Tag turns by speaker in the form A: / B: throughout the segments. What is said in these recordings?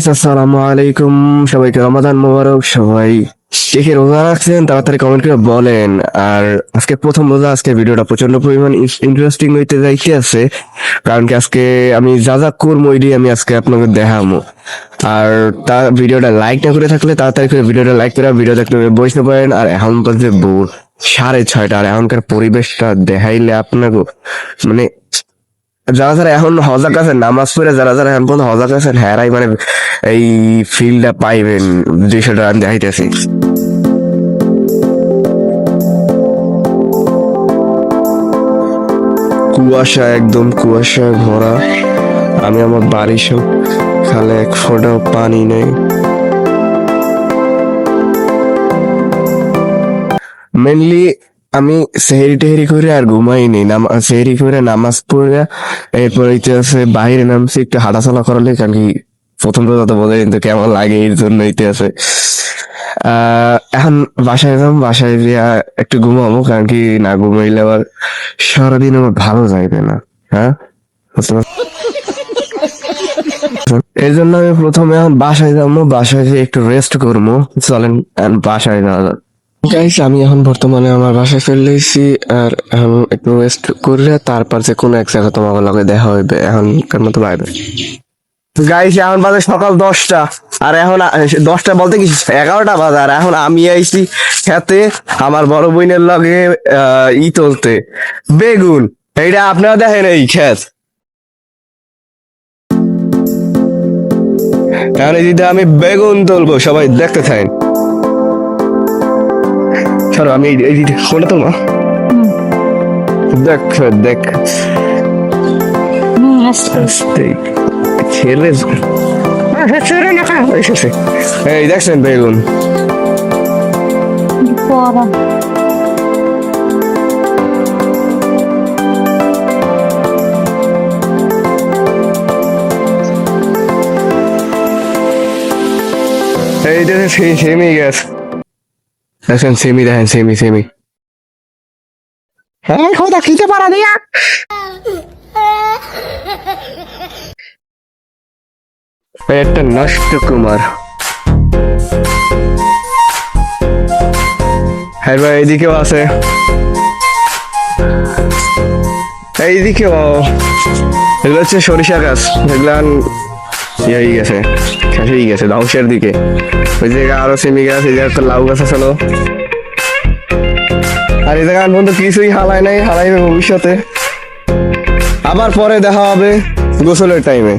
A: Guys আসসালামু আলাইকুম, সবাইকে রমাদান মোবারক। সবাই কে কে রোজা রাখছেন তাড়াতাড়ি কমেন্ট করে বলেন। আর আজকে প্রথম রোজা, আজকে ভিডিওটা প্রচন্ড পরিমাণ ইন্টারেস্টিং হইতে যাইতে আছে, কারণ কি আজকে আমি যা যা করবো ওইটাই আমি আজকে আপনাকে দেখাবো। আর তার ভিডিওটা লাইক না করে থাকলে তাড়াতাড়ি করে ভিডিওটা লাইক করে ভিডিও দেখতে বসতে পারেন। আর এখন বাজে ভোর 6:30, আর এখনকার পরিবেশটা দেখাইলে আপনাকে মানে যারা যারা এখন হজা আছেন, নামাজ পড়ে যারা যারা এখন পর্যন্ত হজা আছেন, হ্যারাই মানে এই ফিলটা পাইবেন যে সেটা আমি দেখাইতেছি। কুয়াশা, একদম কুয়াশা ভরা। আমি আমার বাড়ির সব খালে এক ফোঁটাও পানি নেই। মেনলি আমি সেহেরি টেহেরি করে আর ঘুমাইনি, সেহেরি করে নামাজ পড়ে এরপর হইতেছে বাইরে নামছি একটু হাঁটাচলা করালে, কারণ কি প্রথম রোজা তো বোঝা কিন্তু কেমন লাগে, এর জন্য হইতেছে। এখন বাসায় যাবো, বাসায় গিয়ে একটু ঘুমাবো, কারণ কি না ঘুমাইলে আবার সারাদিন আমার ভালো যাইবে না। হ্যাঁ, বুঝতে পারছো? এই জন্য আমি প্রথমে এখন বাসায় যাবো, বাসায় গিয়ে একটু রেস্ট করবো। চলেন বাসায় যাওয়া যাক। গাইস, আমি এখন বর্তমানে আমার বাসায় চলে এসেছি, আর এখন একটু রেস্ট করে তারপর যে কোনো এক জায়গা তোমার লগে দেখা হইবে। এখনকার মতো বাইরে গাইস, এখন বাজে সকাল 10টা, আর এখন 10টা বলতে কি 11টা বাজে। আর এখন আমি আইছি খেতে আমার বড় বোনের লগে তুলতে বেগুন। এইটা আপনারা দেখেন এই ক্ষেত। এখন এই দিকে আমি বেগুন তুলবো, সবাই দেখতে থাকেন। ছাড়ো, আমি এই দিকে ফোনটা তুলবো। দেখ দেখ আস্তে ছেড়ে এই দেখছেন বেগুন। এই দেখেন সেমি গাছ, দেখেন সেমি, দেখেন সেমি সেমি। হ্যাঁ, খোদা খিচে পারা দিয়া একটা নষ্ট কুমার। হ্যাঁ ভাই, এইদিকেও আছে, এইদিকেও। এগুলো হচ্ছে সরিষা গাছ, এগুলান ইয়ে হয়ে গেছে, শেষ হয়ে গেছে ধ্বংসের দিকে। ওই জায়গায় আরো সেমি গাছ, এই জায়গায় একটা লাউ গাছ আছে। আর এই জায়গায় পর্যন্ত কিছুই হালায় নাই, হালাইবে ভবিষ্যতে। আবার পরে দেখা হবে গোসলের টাইমে।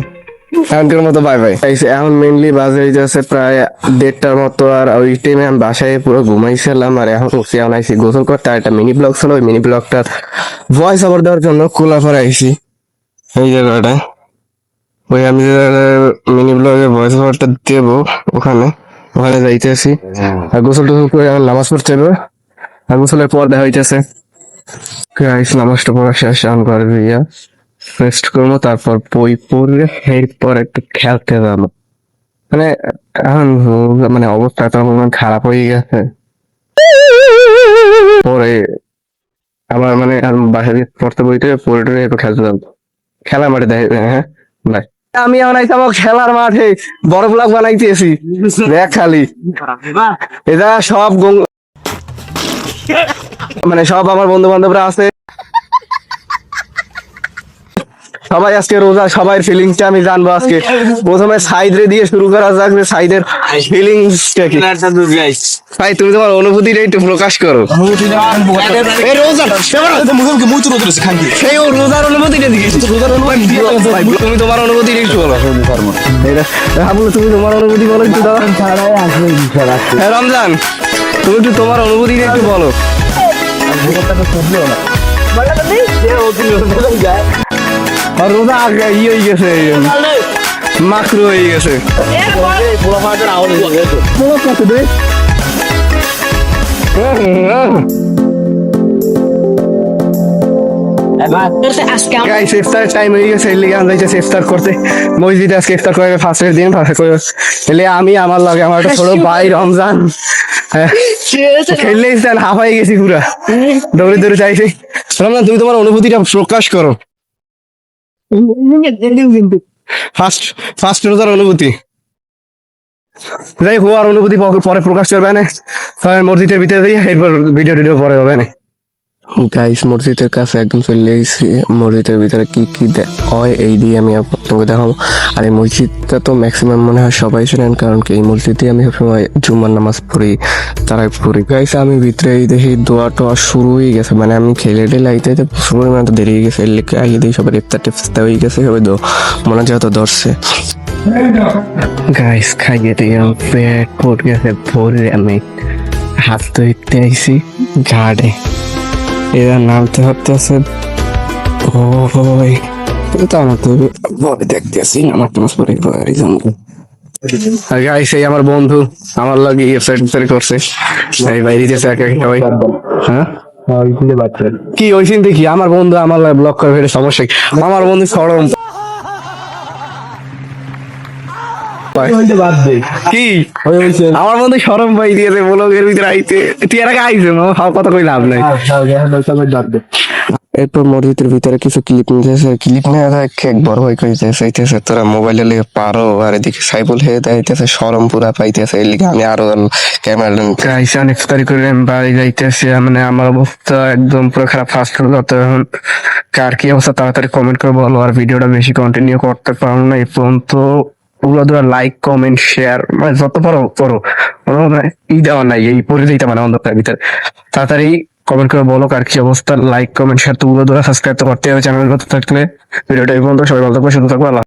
A: এখনকার মতো বাই বাই। এখন মেনলি বাজে হইতেছে প্রায় 1:30টার মতো, আর ওই টাইমে আমি বাসায় পুরো ঘুমাইছিলাম। আর এখন উঠছি, এখন আইসি গোসল করতে। আর একটা মিনি ব্লগ ছিল, ওই মিনি ব্লগটার ভয়েস ওভার দেওয়ার জন্য কোলাপাড়া আইসি এই জায়গাটায়। ওই আমি যে মিনি ব্লগের ভয়েস ওভারটা দেবো ওখানে ওখানে যাইতেছি। আর গোসল টোসল করে এখন নামাজ পড়তে হবে। আর গোসলের পর দেখা হইতেছে নামাজটা পড়া শেষ, এখন ঘরে গিয়া রেস্ট করবো, তারপর বই পড়লে এরপর একটু খেলতে যাবো। মানে এখন মানে অবস্থা এত খারাপ হয়ে গেছে। পরে আমার মানে বাসা দিয়ে পড়তে বইতে পড়ে টরে একটু খেলতে যাবো, খেলার মাঠে দেখ। হ্যাঁ ভাই, আমি এখন আইসাম খেলার মাঠে, বড় ব্লগ বানাইতেছি। দেখ খালি এটা সব মানে সব আমার বন্ধু বান্ধবরা আছে, সবাই আজকে রোজা, সবাই ফিলিংসটা আমি জানবো আজকে। প্রথমে সাইদ রে দিয়ে শুরু করা যাক, যে সাইদের ফিলিংসটা কি। ভাই, তুমি তোমার অনুভূতিটা একটু প্রকাশ করো। এই রোজাটা সেই রোজার অনুভূতিটা দিকে, রোজার অনুভূতি ভাই, তুমি তোমার অনুভূতিটা একটু বলো। তুমি তোমার অনুভূতি বলো একটু। দাও রমজান, তুমি একটু তোমার অনুভূতিটা একটু বলো। আর রোজা আগে ই হয়ে গেছে, মাকরু হয়ে গেছে। ইফতারের টাইম হয়ে গেছে, ইফতার করতে মসজিদে। আজকে ইফতার করে ফার্স্টের দিন এলে আমি আমার লাগে আমার একটা ছোট ভাই রমজান খেললে হাফাই গেছি পুরা, দৌড়ে দৌড়ে চাইছি। রমজান, তুমি তোমার অনুভূতিটা প্রকাশ করো। ফার্স্ট রোজার অনুভূতি। যাই হওয়ার অনুভূতি পরে প্রকাশ করবে না, মসজিদের ভিতরে দিয়ে এরপর ভিডিও পরে হবে না। গাইস মসজিদের কাছে একদম চলে এসেছি, মসজিদের ভিতরে কি কি হয় এই দিয়ে আমি আপনাকে দেখাবো। আর এই মসজিদটা তো ম্যাক্সিমাম মনে হয় সবাই শোনেন, কারণ কি এই মসজিদে আমি সবসময় জুম্মার নামাজ পড়ি, তারাই পড়ি। গাইস আমি ভিতরে দেখি দোয়া টোয়া শুরু হয়ে গেছে, মানে আমি খেলে টেলে আইতে প্রচুর পরিমাণে তো দেরি হয়ে গেছে, এর লেগে আগে দিয়ে সবাই ইফতার টিফতার হয়ে গেছে, সবাই মনে হয় হয়তো ধরছে। গাইস খাইয়ে দিয়ে পেট পড়ে গেছে ভরে, আমি হাত ধুইতে আইছি ঘাড়ে, এরা নামতে হতেছে ওই তো আমার তো পরে দেখতেছি আমার তোমার পরে গাইস এই আমার বন্ধু আমার লাগে ইফতার করছে, এই বাইরে দিতেছে একা একা সবাই। হ্যাঁ কি ওই সিন দেখি আমার বন্ধু আমার ব্লক করে ফেলে, সমস্যা কি? আমার বন্ধু সরম কি আমার বন্ধু সরম পাই দিয়েছে ব্লগের ভিতরে আইতে, তুই এর আগে আইছে কথা কই লাভ নাই। এরপর মসজিদের ভিতরে কিছু ক্লিপ নিতেছে, ক্লিপ নিয়ে কেক বড় হয়ে চাইতেছে, তোরা মোবাইলে লেগে পারো, আর এদিকে সাইবুল হয়ে যাইতেছে সরম পুরা পাইতেছে, এর লিগে আমি আরো ক্যামেরা আইসা ইফতারি করে বাড়ি যাইতেছে, মানে আমার অবস্থা একদম পুরো খারাপ। ফার্স্ট হলো এখন কার কি অবস্থা তাড়াতাড়ি কমেন্ট করে বলো, আর ভিডিওটা বেশি কন্টিনিউ করতে পারো না এই পর্যন্ত, পুরো লাইক কমেন্ট শেয়ার মানে যত পারো করো, ই দেওয়া নাই এই পরে দিতে মানে অন্ধকার ভিতরে। তাড়াতাড়ি কমেন্ট করে বলো কার কি অবস্থা, লাইক কমেন্ট শেয়ার তো পুরো সাবস্ক্রাইব তো করতে হবে চ্যানেল থাকলে। ভিডিওটা এই পর্যন্ত, সবাই ভালো থাকবে, সুস্থ থাকবে, আল্লাহ।